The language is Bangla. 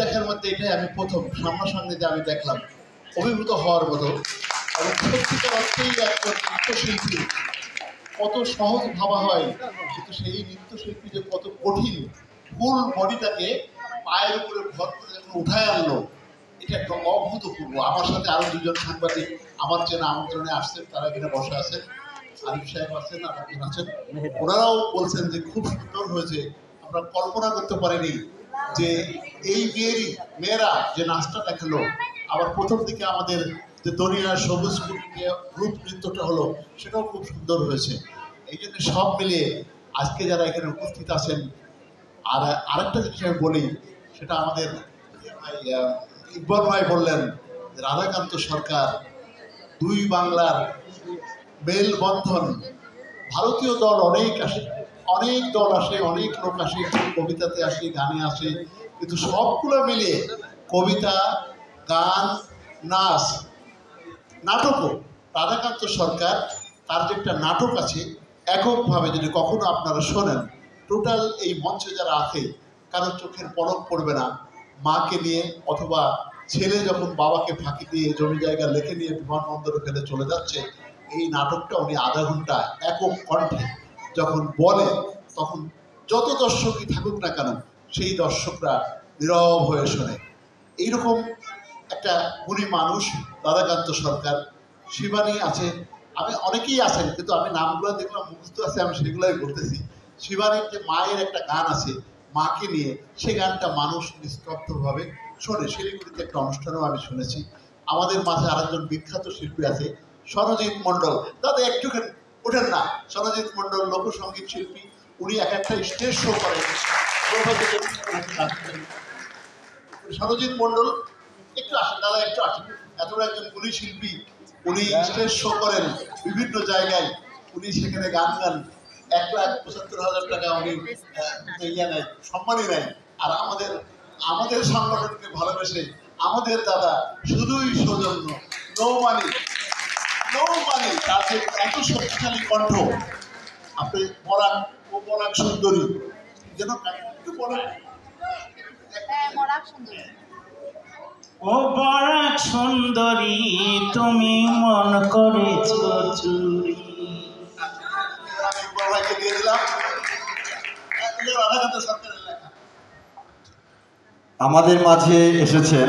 দেখার মধ্যে এটাই আমি প্রথম সামনাসামনি যে আমি দেখলাম, অভিভূত হওয়ার মতো। এবং সত্যিকার অর্থেই একজন নৃত্যশিল্পী কত সহজ ভাবা হয়, কিন্তু সেই নৃত্যশিল্পী যে কত কঠিন, ফুল বডিটাকে পায়ের উপরে ভর করে যখন উঠায় আনলো, এটা একটা অভূতপূর্ব। আমার সাথে আরো দুজন সাংবাদিক আমার চেনা আমন্ত্রণে আসছেন, তারা এখানে বসে আছেন, আরিফ সাহেব আছেন, আরেকজন আছেন, ওনারাও বলছেন যে খুব সুন্দর হয়েছে। আমরা কল্পনা করতে পারিনি যে এই মেয়েরা যে নাচটা দেখালো, আবার প্রথম দিকে আমাদের যে দরিয়া সবুজ গ্রুপ নৃত্যটা হলো, সেটাও খুব সুন্দর হয়েছে। এই জন্য সব মিলিয়ে আজকে যারা এখানে উপস্থিত আছেন, আর আরেকটা জিনিস আমি বলি, সেটা আমাদের ইকবাল ভাই বললেন, রাধাকান্ত সরকার দুই বাংলার মেল বন্ধন। ভারতীয় দল অনেক আসে, অনেক দল আসে, অনেক লোক আসে, কবিতাতে আসে, গানে আসে, কিন্তু সবগুলো মিলিয়ে কবিতা, গান, নাচ, নাটকও রাধাকান্ত সরকার তার যে একটা নাটক আছে, এককভাবে যদি কখনো আপনারা শোনেন, টোটাল এই মঞ্চে যারা আছে কারোর চোখের পলক পড়বে না। মাকে নিয়ে অথবা ছেলে যখন বাবাকে ফাঁকি দিয়ে জমি জায়গা লেখে নিয়ে বিমানবন্দরে ফেলে চলে যাচ্ছে, এই নাটকটা উনি আধা ঘন্টা একক কণ্ঠে যখন বলে, তখন যত দর্শকই থাকুক না কেন, সেই দর্শকরা নীরব হয়ে শোনে। এইরকম একটা গুণী মানুষ রাধাকান্ত সরকার। শিবানী আছে, আমি অনেকেই আছেন, কিন্তু আমি নামগুলো দেখলাম মুখস্থ আছে, আমি সেগুলোই বলতেছি। শিবানীর যে মায়ের একটা গান আছে মাকে নিয়ে, সেই গানটা মানুষ নিস্তব্ধভাবে শোনে। শিলিগুড়িতে একটা অনুষ্ঠানেও আমি শুনেছি। আমাদের মাঝে আরেকজন বিখ্যাত শিল্পী আছে, সরজিৎ মণ্ডল। দাদা একটুখানি ওঠেন না। সরজিৎ মণ্ডল লোকসঙ্গীত শিল্পী, উনি এক একটা স্টেজ শো করেন। সরজিৎ মণ্ডল একটু আসেন, দাদা একটু আসেন। এত একজন গুণী শিল্পী, উনি স্টেজ শো করেন বিভিন্ন জায়গায়, উনি সেখানে গান গান। 1,75,000 টাকা উনি ইয়ে নেয়, সম্মানই নেয়। আর আমাদের সংগঠনকে ভালোবেসে আমাদের দাদা শুধুই সৌজন্য, নো মানি, তার যে এত শক্তিশালী কণ্ঠ। আপনি পরাগ সুন্দরী যেন একটু বলেন। ও পরাগ সুন্দরী, তুমি মন করেছ চুরি। দিয়ে দিলাম রাধাকান্ত সরকারের লেখা। আমাদের মাঝে এসেছেন